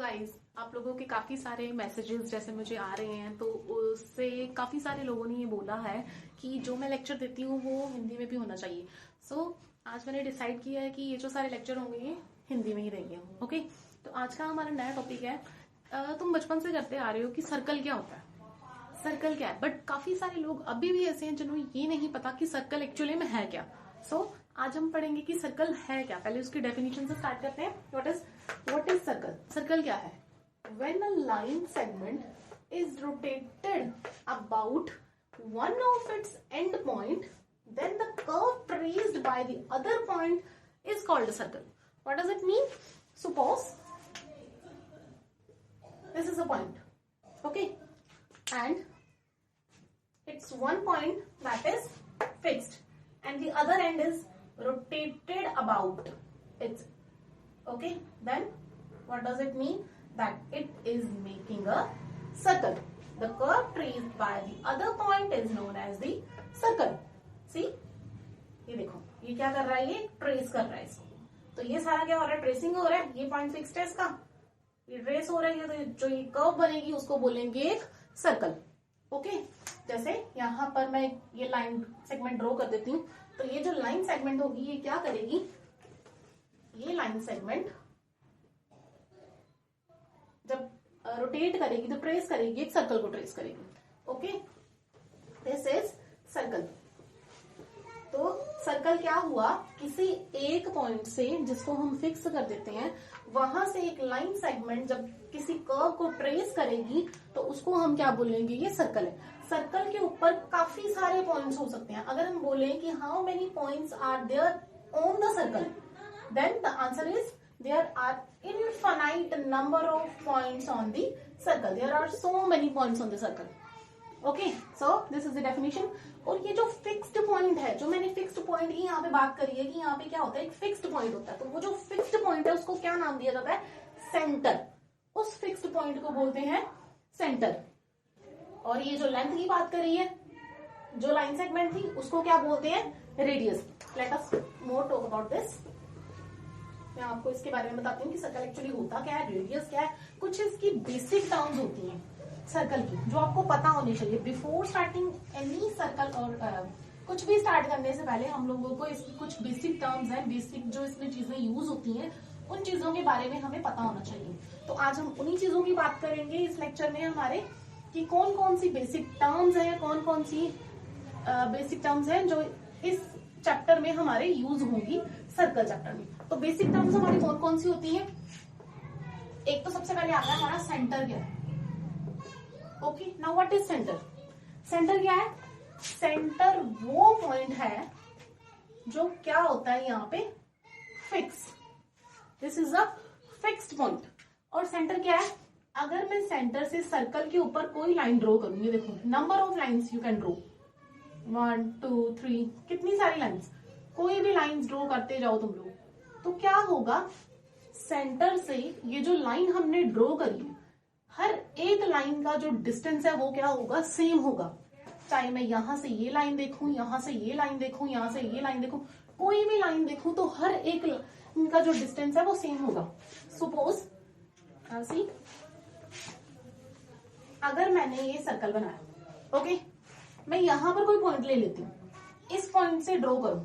Guys, आप लोगों के काफी सारे मैसेजेस जैसे मुझे आ रहे हैं, तो उससे काफी सारे लोगों ने ये बोला है कि जो मैं लेक्चर देती हूँ वो हिंदी में भी होना चाहिए। आज मैंने डिसाइड किया है कि ये जो सारे लेक्चर होंगे ये हिंदी में ही रहेंगे। ओके, तो आज का हमारा नया टॉपिक है। तुम बचपन से करते आ रहे हो कि सर्कल क्या होता है, सर्कल क्या है, बट काफी सारे लोग अभी भी ऐसे हैं जिन्हें ये नहीं पता कि सर्कल एक्चुअली में है क्या। आज हम पढ़ेंगे कि सर्कल है क्या। पहले उसकी डेफिनेशन से स्टार्ट करते हैं। What is circle? सर्कल क्या है? When a line segment is rotated about one of its end point, then the curve traced by the other point is called a circle. What does it mean? Suppose this is a point, okay, and it's one point that is fixed and the other end is rotated about it, okay, then what does it mean? That it is making a circle. The curve traced by the other point is known as the circle. See, ये देखो, ये क्या कर रहा है? ये trace कर रहा है इसको। तो ये सारा क्या हो रहा है? ट्रेसिंग हो रहा है। ये पॉइंट फिक्स्ड है इसका, ये ट्रेस हो रहा है। तो जो ये कर्व बनेगी उसको बोलेंगे एक सर्कल। ओके, जैसे यहाँ पर मैं ये लाइन सेगमेंट ड्रॉ कर देती हूँ। तो ये जो लाइन सेगमेंट होगी ये क्या करेगी? ये लाइन सेगमेंट जब रोटेट करेगी तो ट्रेस करेगी, एक सर्कल को ट्रेस करेगी। Okay, this is circle. तो सर्कल क्या हुआ? किसी एक पॉइंट से जिसको हम फिक्स कर देते हैं, वहां से एक लाइन सेगमेंट जब किसी कर्व को ट्रेस करेगी तो उसको हम क्या बोलेंगे? ये सर्कल है। सर्कल के ऊपर काफी सारे पॉइंट्स हो सकते हैं। अगर हम बोले कि how many points are there on the circle, then the answer is there are infinite number of points on the circle. There are so many points on the circle. Okay, so this is the definition. और ये जो fixed point है, जो मैंने fixed point की यहाँ पे बात करी है कि यहाँ पे क्या होता है? एक fixed point होता है। तो वो जो fixed point है उसको क्या नाम दिया जाता है? सेंटर। उस fixed point को बोलते हैं सेंटर। और ये जो लेंथ की बात करी है, जो लाइन सेगमेंट थी, उसको क्या बोलते हैं? Radius. Let us more talk about this. मैं आपको इसके बारे में बताती हूँ कि सर्कल एक्चुअली होता क्या है, रेडियस क्या है। कुछ इसकी बेसिक टर्म्स होती हैं सर्कल की, जो आपको पता होनी चाहिए बिफोर स्टार्टिंग एनी सर्कल। और कुछ भी स्टार्ट करने से पहले हम लोगों को इसकी कुछ बेसिक टर्म्स हैं, बेसिक जो इसमें चीजें यूज होती हैं, उन चीजों के बारे में हमें पता होना चाहिए। तो आज हम उन्हीं चीजों की बात करेंगे इस लेक्चर में हमारे, कि कौन कौन सी बेसिक टर्म्स है, कौन कौन सी बेसिक टर्म्स है जो इस चैप्टर में हमारे यूज होंगी, सर्कल चैप्टर में। तो बेसिक टर्म्स हमारी कौन कौन सी होती हैं? एक तो सबसे पहले आता है हमारा सेंटर क्या है। Okay, now what is centre? Centre क्या है? सेंटर वो पॉइंट है जो क्या होता है यहाँ पे? Fix. This is a fixed point. और सेंटर क्या है? अगर मैं सेंटर से सर्कल के ऊपर कोई लाइन ड्रॉ करूं, ये देखो, number of lines you can draw, 1 2 3, कितनी सारी लाइन्स। कोई भी लाइन्स ड्रॉ करते जाओ तुम लोग, तो क्या होगा? सेंटर से ये जो लाइन हमने ड्रॉ करी है, हर एक लाइन का जो डिस्टेंस है वो क्या होगा? सेम होगा। चाहे मैं यहां से ये लाइन देखूं, यहां से ये लाइन देखूं, यहां से ये लाइन देखूं, कोई भी लाइन देखूं, तो हर एक का जो डिस्टेंस है वो सेम होगा। सपोज सी, अगर मैंने ये सर्कल बनाया, ओके, मैं यहां पर कोई पॉइंट ले लेती हूँ, इस पॉइंट से ड्रॉ करूं।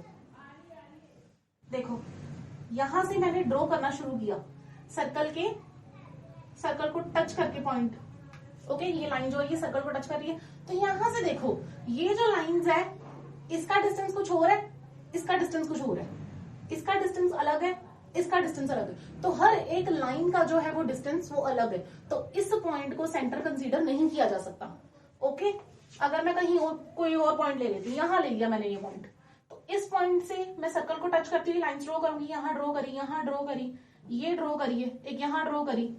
देखो, यहां से मैंने ड्रॉ करना शुरू किया, सर्कल को टच करके पॉइंट। ओके, ये लाइन जो है ये सर्कल को टच कर रही है। तो यहां से देखो, ये जो लाइंस है, इसका डिस्टेंस कुछ और है, इसका डिस्टेंस कुछ और है, इसका डिस्टेंस अलग है, इसका डिस्टेंस अलग है। तो हर एक लाइन का जो है वो डिस्टेंस वो अलग है। तो इस पॉइंट को सेंटर कंसीडर नहीं किया जा सकता। ओके, अगर मैं कहीं और कोई और पॉइंट ले लेती हूँ, यहां ले लिया मैंने ये पॉइंट, तो इस पॉइंट से मैं सर्कल को टच करती हुई लाइन ड्रॉ करूंगी। यहां ड्रॉ करी, यहां ड्रॉ करी, ये ड्रॉ करिए, एक यहां ड्रॉ करी,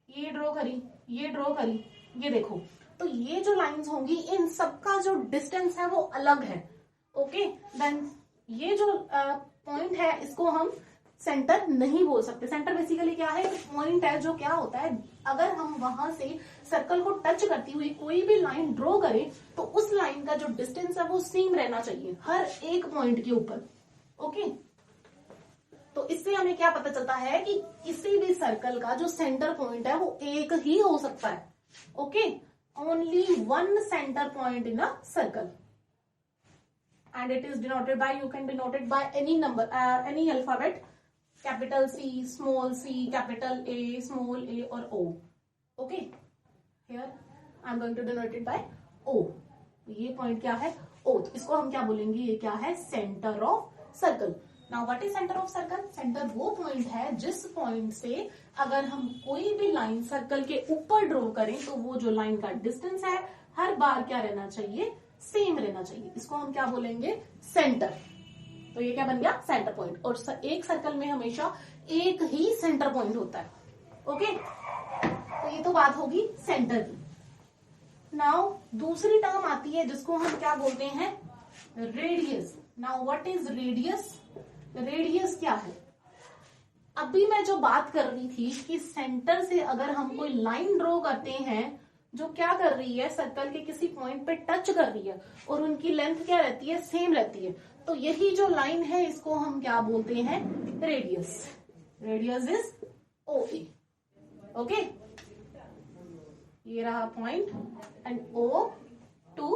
ये ड्रॉ करी, ये ड्रॉ करी, ये देखो। तो ये जो लाइंस होंगी, इन सबका जो डिस्टेंस है वो अलग है। ओके, देन ये जो पॉइंट है इसको हम सेंटर नहीं बोल सकते। सेंटर बेसिकली क्या है? एक पॉइंट है जो क्या होता है, अगर हम वहां से सर्कल को टच करती हुई कोई भी लाइन ड्रॉ करें तो उस लाइन का जो डिस्टेंस है वो सेम रहना चाहिए हर एक पॉइंट के ऊपर। ओके, तो इससे हमें क्या पता चलता है कि किसी भी सर्कल का जो सेंटर पॉइंट है वो एक ही हो सकता है. Okay, only one centre point in a circle, and it is denoted by, you can denote it by any number, any alphabet, capital C, small c, capital A, small a or O. Okay, here I am going to denote it by O. ये point क्या है? O. तो इसको हम क्या बोलेंगे? ये क्या है? Centre of circle. Now what is centre of circle? Centre वो पॉइंट है जिस पॉइंट से अगर हम कोई भी लाइन सर्कल के ऊपर ड्रॉ करें तो वो जो लाइन का डिस्टेंस है हर बार क्या रहना चाहिए? सेम रहना चाहिए. इसको हम क्या बोलेंगे? सेंटर. तो ये क्या बन गया? Centre point. और एक सर्कल में हमेशा एक ही सेंटर पॉइंट होता है. ओके, तो ये तो बात होगी सेंटर की. नाउ दूसरी टर्म आती है जिसको हम क्या बोलते हैं? Radius. Now what is radius? Radius क्या है? अभी मैं जो बात कर रही थी कि सेंटर से अगर हम कोई लाइन ड्रॉ करते हैं जो क्या कर रही है? सर्कल के किसी पॉइंट पे टच कर रही है और उनकी लेंथ क्या रहती है? सेम रहती है. तो यही जो लाइन है इसको हम क्या बोलते हैं? Radius. Radius is OA. Okay, ये रहा point and O to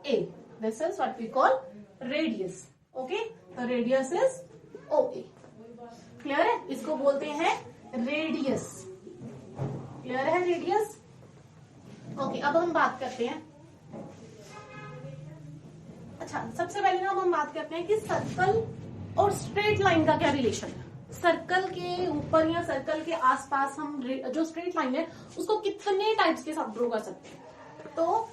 A. This is what we call radius. Okay, तो रेडियस इज OA. क्लियर है? इसको बोलते हैं रेडियस. क्लियर है रेडियस? ओके, अब हम बात करते हैं. अच्छा, सबसे पहले ना हम बात करते हैं कि सर्कल और स्ट्रेट लाइन का क्या रिलेशन है. सर्कल के ऊपर या सर्कल के आसपास हम जो स्ट्रेट लाइन है उसको कितने टाइप्स के साथ ड्रॉ कर सकते हैं. तो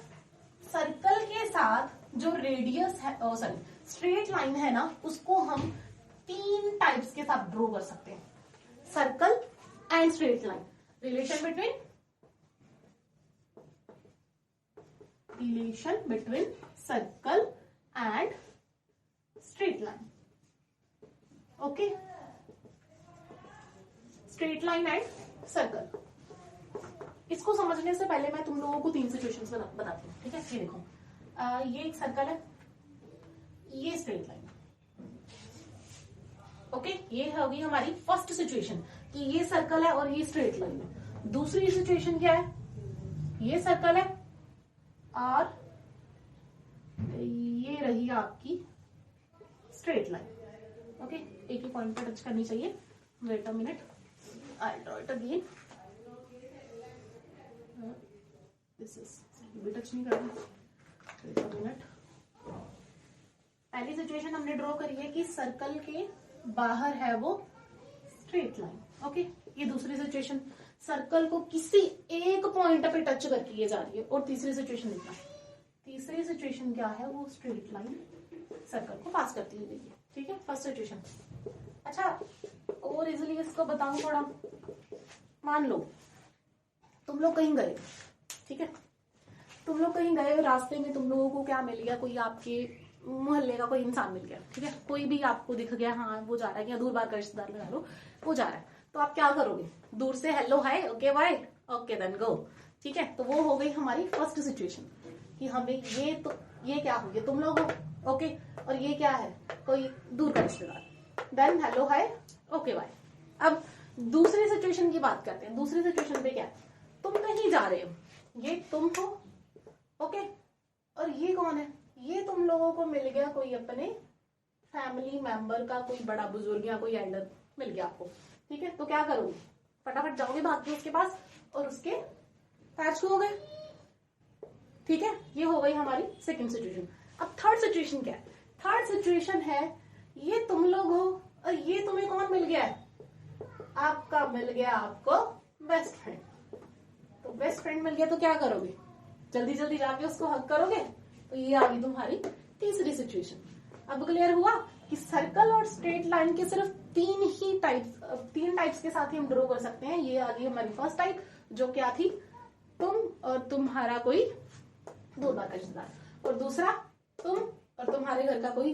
सर्कल के साथ जो रेडियस है, सॉरी स्ट्रेट लाइन है ना, उसको हम 3 टाइप्स के साथ ड्रॉ कर सकते हैं. Circle and straight line. Relation between circle and straight line. Okay, straight line and circle. इसको समझने से पहले मैं तुम लोगों को 3 सिचुएशंस बताती हूँ. ठीक है, ये देखो, ये एक सर्कल है, ये स्ट्रेट लाइन. ओके, ये होगी हमारी फर्स्ट सिचुएशन कि ये सर्कल है और ये स्ट्रेट लाइन है. दूसरी सिचुएशन क्या है? ये सर्कल है और ये रही आपकी स्ट्रेट लाइन. ओके, एक ही पॉइंट पर टच करनी चाहिए. Wait a minute, I draw it again. This is भी टच नहीं कर रही. Wait a minute. पहली सिचुएशन हमने ड्रॉ करी है कि सर्कल के बाहर है वो स्ट्रेट लाइन. ओके, ये दूसरी सिचुएशन सर्कल को किसी एक पॉइंट पे टच करके ये जा रही है. और तीसरी सिचुएशन देखना, तीसरी सिचुएशन क्या है? वो स्ट्रेट लाइन सर्कल को पास करती हुई गई है. ठीक है, फर्स्ट सिचुएशन. अच्छा, और इजिली इसको बताऊं थोड़ा. मान लो तुम लोग कहीं गए. ठीक है, तुम लोग कहीं गए, रास्ते में तुम लोगों को क्या मिल गया? कोई आपके मोहल्ले का कोई इंसान मिल गया. ठीक है, कोई भी आपको दिख गया, हाँ वो जा रहा है, या दूर बार का रिश्तेदार लगा लो, वो जा रहा है. तो आप क्या करोगे? दूर से hello hi, okay bye, okay then go. ठीक है, तो वो हो गई हमारी फर्स्ट सिचुएशन कि हमें ये, तो ये क्या हो गया? तुम लोग हो, ओके, और ये क्या है? कोई दूर का रिश्तेदार. Then hello hi, okay bye. अब दूसरी सिचुएशन की बात करते हैं. दूसरी सिचुएशन पे क्या है? तुम कहीं जा रहे हो, ये तुम हो, ओके, और ये कौन है? ये तुम लोगों को मिल गया कोई अपने फैमिली मेंबर का, कोई बड़ा बुजुर्ग या कोई एल्डर मिल गया आपको. ठीक है, तो क्या करोगे? फटाफट जाओगे भाग के उसके पास और उसके पैर छूओगे. ठीक है, ये हो गई हमारी सेकंड सिचुएशन. अब थर्ड सिचुएशन क्या है? थर्ड सिचुएशन है ये तुम लोग हो और ये तुम्हें कौन मिल गया है? आपका मिल गया आपको बेस्ट फ्रेंड. तो बेस्ट फ्रेंड मिल गया तो क्या करोगे? जल्दी जल्दी जाके उसको हग करोगे. तो ये आ गई तुम्हारी तीसरी सिचुएशन. अब क्लियर हुआ कि सर्कल और स्ट्रेट लाइन के सिर्फ 3 टाइप्स के साथ ही हम ड्रॉ कर सकते हैं. ये आ गई हमारी फर्स्ट टाइप, जो क्या थी? तुम और तुम्हारा कोई दूर का रिश्तेदार. और दूसरा तुम और तुम्हारे घर का कोई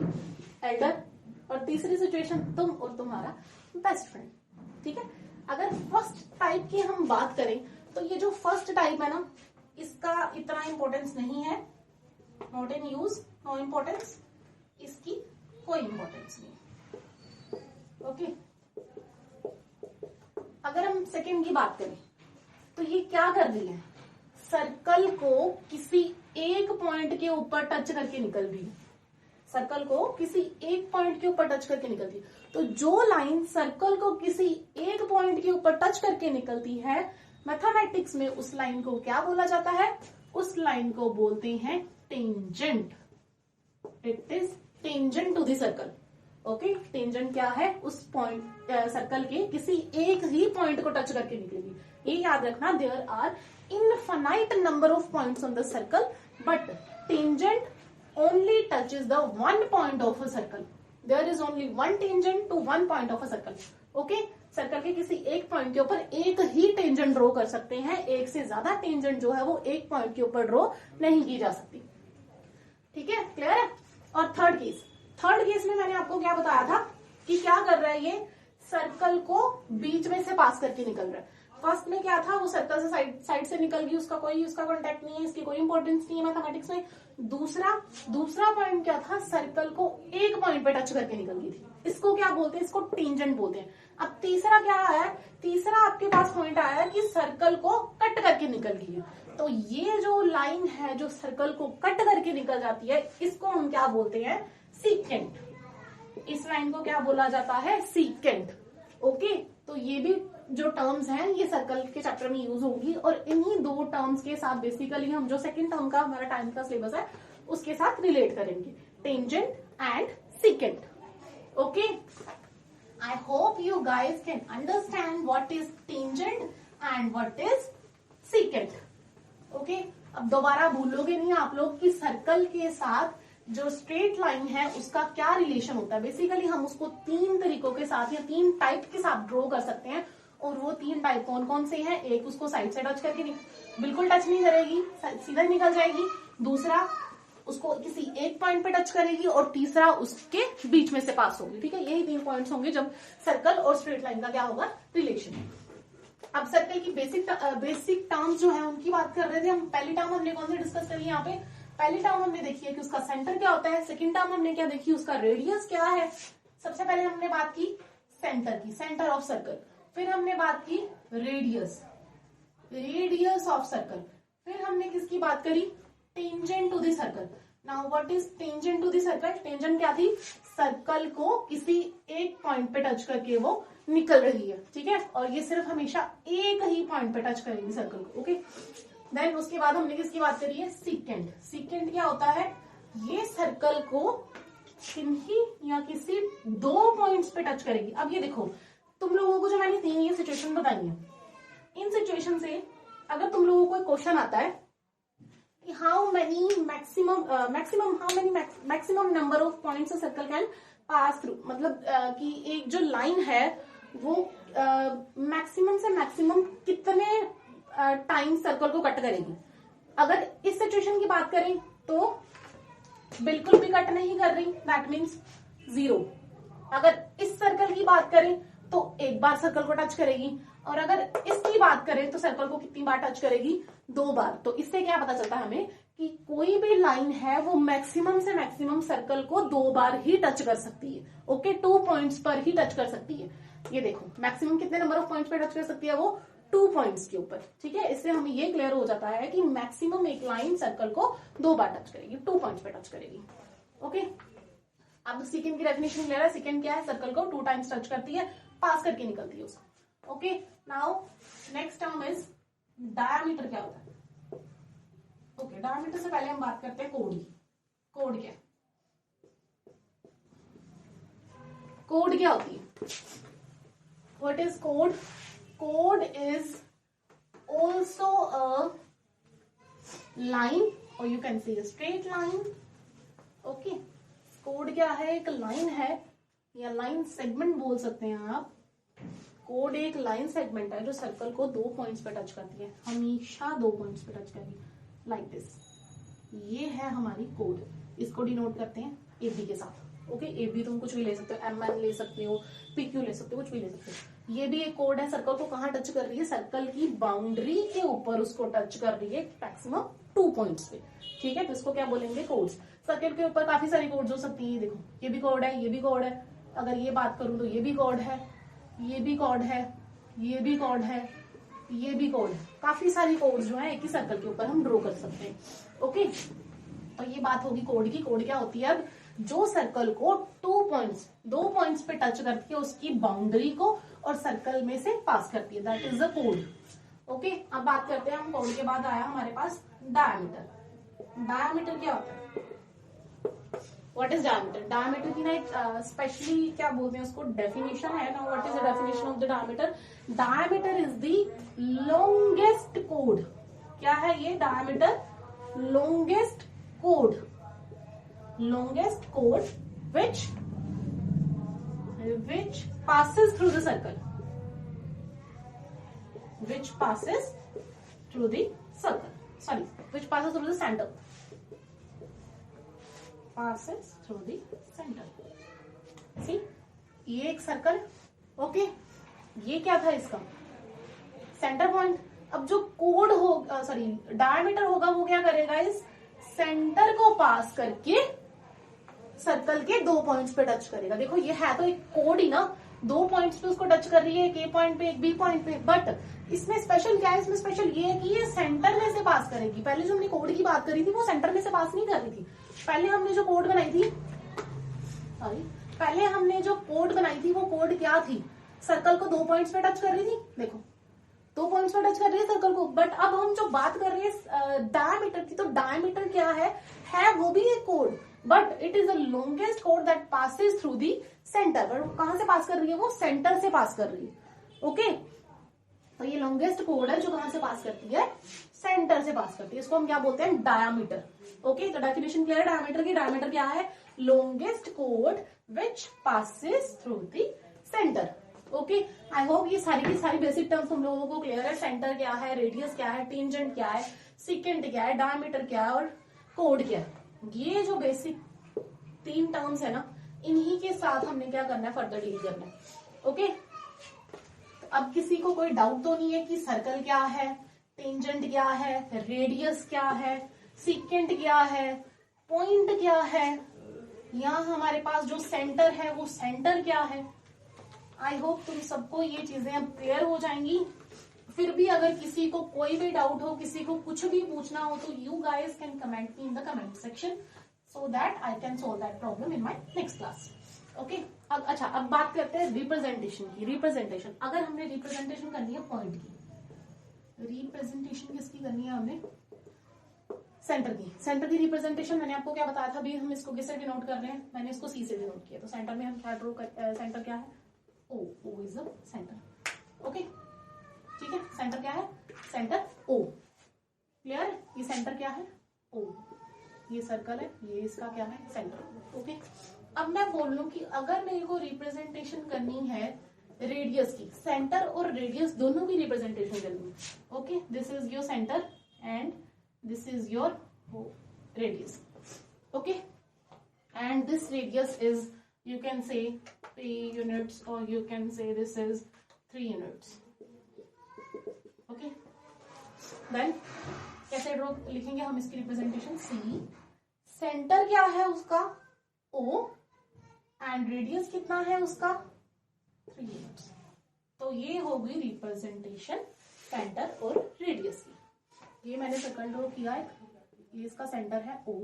एल्डर. और तीसरी सिचुएशन तुम और तुम्हारा बेस्ट फ्रेंड. ठीक है, अगर फर्स्ट टाइप की हम बात करें तो ये जो फर्स्ट टाइप है ना, इसका इतना इंपॉर्टेंस नहीं है. Not in use, no importance. इसकी कोई इंपॉर्टेंस नहीं. ओके, अगर हम सेकंड की बात करें तो ये क्या कर रही है, सर्कल को किसी एक पॉइंट के ऊपर टच करके निकल रही है, सर्कल को किसी एक पॉइंट के ऊपर टच करके निकलती है। तो जो लाइन सर्कल को किसी एक पॉइंट के ऊपर टच करके निकलती है, मैथमेटिक्स में उस लाइन को क्या बोला जाता है, उस लाइन को बोलते हैं tangent. It is tangent to the circle. Okay, tangent क्या है, उस पॉइंट सर्कल के किसी एक ही पॉइंट को टच करके निकलेगी। ये याद रखना, there are infinite number of points on the circle but tangent only touches the one point of a circle. There is only one tangent to one point of a circle. Okay? Circle के किसी एक point के ऊपर एक ही tangent draw कर सकते हैं, एक से ज्यादा टेंजेंट जो है वो एक पॉइंट के ऊपर ड्रॉ नहीं की जा सकती। ठीक है, क्लियर है। और थर्ड केस में मैंने आपको क्या बताया था कि क्या कर रहा है, ये सर्कल को बीच में से पास करके निकल रहा है। फर्स्ट में क्या था, वो सर्कल से साइड से निकल गई, उसका कांटेक्ट नहीं है, इसकी कोई इंपॉर्टेंस नहीं है मैथमेटिक्स में। दूसरा पॉइंट क्या था, सर्कल को एक पॉइंट पे टच करके निकल गई थी, इसको क्या बोलते हैं, इसको टेंजेंट बोलते हैं। अब तीसरा क्या आया, तीसरा आपके पास पॉइंट आया कि सर्कल को कट करके निकल गई है। तो ये जो लाइन है जो सर्कल को कट करके निकल जाती है, इसको हम क्या बोलते हैं, सीकेंट। इस लाइन को क्या बोला जाता है, सीकेंट। ओके, तो ये भी जो टर्म्स हैं ये सर्कल के चैप्टर में यूज होगी, और इन्हीं दो टर्म्स के साथ बेसिकली हम जो सेकंड टर्म का हमारा टाइम का सिलेबस है उसके साथ रिलेट करेंगे, tangent and secant. Okay, I hope you guys can understand what is tangent and what is secant. Okay, अब दोबारा भूलोगे नहीं आप लोग कि सर्कल के साथ जो स्ट्रेट लाइन है उसका क्या रिलेशन होता है। बेसिकली हम उसको तीन तरीकों के साथ या तीन टाइप के साथ ड्रॉ कर सकते हैं, और वो तीन टाइप कौन कौन से हैं, एक उसको साइड से टच करके बिल्कुल टच नहीं करेगी, सीधा निकल जाएगी, दूसरा उसको किसी एक पॉइंट पे टच करेगी, और तीसरा उसके बीच में से पास होगी। ठीक है, यही तीन पॉइंट्स होंगे जब सर्कल और स्ट्रेट लाइन का क्या होगा, रिलेशन। अब सर्कल की बेसिक टर्म्स जो है उनकी बात कर रहे थे हम। पहली टर्म हमने कौन सी डिस्कस करी यहाँ पे, पहली टर्म हमने देखी है कि उसका सेंटर क्या होता है, सेकंड टर्म हमने क्या देखी, उसका रेडियस क्या है। सबसे पहले हमने बात की सेंटर की, सेंटर ऑफ सर्कल, फिर हमने बात की रेडियस ऑफ सर्कल, फिर हमने किसकी बात करी, tangent to the circle. Now what is tangent to the circle, tangent क्या थी, सर्कल को किसी एक पॉइंट पे टच करके वो निकल रही है। ठीक है, और ये सिर्फ हमेशा एक ही पॉइंट पे टच करेगी सर्कल को। ओके, देन उसके बाद हमने किसकी बात करी है, सीकेंट। सीकेंट क्या होता है, ये सर्कल को किन्हीं या किसी दो पॉइंट्स पे टच करेगी। अब ये देखो, तुम लोगों को जो मैंने तीन ये सिचुएशन बताई है, इन सिचुएशन से अगर तुम लोगों को एक क्वेश्चन आता है कि how many maximum number of points a circle can pass through, मतलब कि एक जो लाइन है वो मैक्सिमम से मैक्सिमम कितने टाइम सर्कल को कट करेगी। अगर इस सिचुएशन की बात करें तो बिल्कुल भी कट नहीं कर रही, दैट मीन्स 0। अगर इस सर्कल की बात करें तो एक बार सर्कल को टच करेगी, और अगर इसकी बात करें तो सर्कल को कितनी बार टच करेगी, 2 बार। तो इससे क्या पता चलता है हमें कि कोई भी लाइन है वो मैक्सिमम से मैक्सिमम सर्कल को 2 बार ही टच कर सकती है। ओके, 2 पॉइंट्स पर ही टच कर सकती है। ये देखो, मैक्सिमम कितने नंबर ऑफ पॉइंट्स पर टच कर सकती है, वो 2 पॉइंट्स के ऊपर। ठीक है, इससे हमें ये क्लियर हो जाता है कि मैक्सिमम एक लाइन सर्कल को 2 बार टच करेगी, 2 पॉइंट्स पे टच करेगी। ओके, अब सेकंड की डेफिनेशन क्लियर है। सेकंड क्या है, सर्कल को 2 टाइम्स टच करती है, पास करके निकलती है उसको। Okay, now next term is diameter. क्या होता है, ओके, डायमीटर से पहले हम बात करते हैं कोड की। कोड क्या है, कोड क्या होती है, what is code, code is also a line और you can see straight line. Okay, code क्या है, एक लाइन है या लाइन सेगमेंट बोल सकते हैं आप। कोड एक लाइन सेगमेंट है जो सर्कल को 2 पॉइंट्स पे टच करती है, हमेशा 2 पॉइंट्स पे टच करेगी, लाइक दिस। ये है हमारी कोड, इसको डिनोट करते हैं AB के साथ। ओके, AB तुम कुछ भी ले सकते हो, MN ले सकते हो, PQ ले सकते हो, कुछ भी ले सकते हो। ये भी एक कोड है, सर्कल को कहाँ टच कर रही है, सर्कल की बाउंड्री के ऊपर उसको टच कर रही है मैक्सिमम 2 पॉइंट्स पे। ठीक है, तो इसको क्या बोलेंगे, कोड्स। सर्कल के ऊपर काफी सारी कोड्स हो सकती है, देखो ये भी कोड है, ये भी कोड है। अगर ये बात करूं तो ये भी कोड है, ये भी कोड है, ये भी कॉर्ड है, ये भी कॉर्ड है, काफी सारी कॉर्ड जो है एक ही सर्कल के ऊपर हम ड्रॉ कर सकते हैं। ओके, तो ये बात होगी कोड की। कोड क्या होती है? अब जो सर्कल को 2 पॉइंट्स पे टच करती है उसकी बाउंड्री को और सर्कल में से पास करती है, that is the code. Okay, अब बात करते हैं हम कोड के बाद आया हमारे पास डायमीटर। डायमीटर क्या होता है? What is diameter? डायमीटर की ना एक स्पेशली क्या बोलते हैं उसको, डेफिनेशन है ना। What is the definition of the diameter? Diameter is the longest code. क्या है ये? Diameter longest chord which passes through the circle, which passes through the center, passes through the center। See, ये एक circle. Okay, ये क्या था इसका? Centre point. अब जो कोड हो डायमीटर होगा वो क्या करेगा? इस सेंटर को पास करके सर्कल के 2 पॉइंट्स पे टच करेगा। देखो ये है तो एक कोड ही ना, 2 पॉइंट्स पे उसको टच कर रही है, एक ए पॉइंट पे एक बी पॉइंट पे। बट इसमें स्पेशल क्या है? इसमें स्पेशल ये है कि ये सेंटर में से पास करेगी। पहले जो हमने कोड की बात करी थी वो सेंटर में से पास नहीं कर रही थी। पहले हमने जो कोड बनाई थी वो कोड क्या थी? सर्कल को 2 पॉइंट्स पे टच कर रही थी। देखो 2 पॉइंट्स पर टच कर रही है सर्कल को। बट अब हम जो बात कर रहे हैं डायमीटर की, तो डायमीटर क्या है वो भी एक code, but it is the longest code that passes through the centre. But कहां से पास कर रही है? वो सेंटर से पास कर रही है। ओके, तो ये लॉन्गेस्ट कोड है जो कहां से पास करती है? सेंटर से पास करती है। इसको हम क्या बोलते हैं? डायमीटर। ओके, तो डेफिनेशन क्लियर है डायमीटर की। डायमीटर क्या है? Longest code which passes through the centre. Okay, I hope ये सारी की सारी बेसिक टर्म्स तुम लोगों को क्लियर है। सेंटर क्या है, रेडियस क्या है, टेंजेंट क्या है, सिकेंट क्या है, डायमीटर क्या है और कोड क्या है। ये जो बेसिक 3 टर्म्स है ना, इन्हीं के साथ हमने क्या करना है? फर्दर डील करना है। ओके, तो अब किसी को कोई डाउट तो नहीं है कि सर्कल क्या है, टेंजेंट क्या है, रेडियस क्या है, सिकेंट क्या है, पॉइंट क्या है, यहाँ हमारे पास जो सेंटर है वो सेंटर क्या है। आई होप तुम सबको ये चीजें अब क्लियर हो जाएंगी। फिर भी अगर किसी को कोई भी डाउट हो, किसी को कुछ भी पूछना हो, तो you guys can comment me in the comment section so that I can solve that problem in my next class. Okay, अब बात करते हैं रिप्रेजेंटेशन की। रिप्रेजेंटेशन, अगर हमने रिप्रेजेंटेशन करनी है पॉइंट की, रिप्रेजेंटेशन किसकी करनी है? हमने सेंटर की। सेंटर की रिप्रेजेंटेशन मैंने आपको क्या बताया था? अभी हम इसको किससे डिनोट कर रहे हैं? मैंने इसको सी से डिनोट किया। तो सेंटर में हम क्या ड्रॉ कर, सेंटर क्या है? O is the center. Okay, ठीक है। सेंटर क्या है? Centre O। क्लियर? ये सेंटर क्या है? O। ये सर्कल है, ये इसका क्या है? सेंटर। ओके, अब मैं बोल लूं कि अगर मेरे को रिप्रेजेंटेशन करनी है रेडियस की, सेंटर और रेडियस दोनों की रिप्रेजेंटेशन करनी है। Okay, this is your centre and this is your radius. Okay, and this radius is, you can say 3 units or you can say this is 3 units. Okay, then कैसे draw लिखेंगे हम इसकी representation? C, centre क्या है उसका? O, and radius कितना है उसका? 3 units। तो ये होगी रिप्रेजेंटेशन सेंटर और रेडियस की। ये मैंने सर्कल ड्रॉ किया है, ये इसका सेंटर है O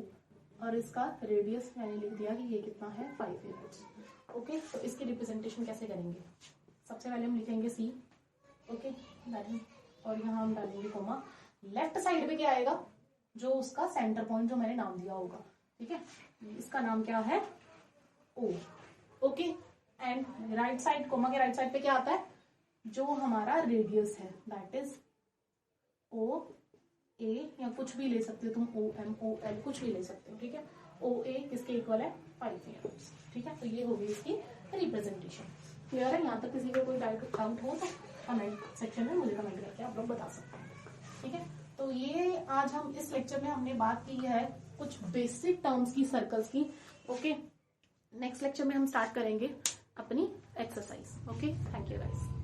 और इसका रेडियस मैंने लिख दिया कि ये कितना है? 5 यूनिट्स। ओके, तो इसकी रिप्रेजेंटेशन कैसे करेंगे? सबसे पहले हम लिखेंगे सी। ओके, और यहाँ हम डालेंगे कोमा। लेफ्ट साइड पे क्या आएगा? जो उसका सेंटर पॉइंट जो मैंने नाम दिया होगा। ठीक है, इसका नाम क्या है? O. Okay, and right side, comma के राइट साइड पे क्या आता है? जो हमारा रेडियस है, दैट इज ओ ए, या कुछ भी ले सकते हो तुम, ओ एम ओ एल कुछ भी ले सकते हो। ठीक है, ओ ए किसके इक्वल है? 5 यूनिट्स। ठीक है, तो ये होगी इसकी रिप्रेजेंटेशन। क्लियर है? यहाँ तक किसी को कोई डाउट हो तो कमेंट सेक्शन में मुझे कमेंट करके आप लोग बता सकते हैं। ठीक है, तो ये आज हम इस लेक्चर में हमने बात की है कुछ बेसिक टर्म्स की, सर्कल्स की। ओके, नेक्स्ट लेक्चर में हम स्टार्ट करेंगे अपनी exercise. Okay, thank you guys.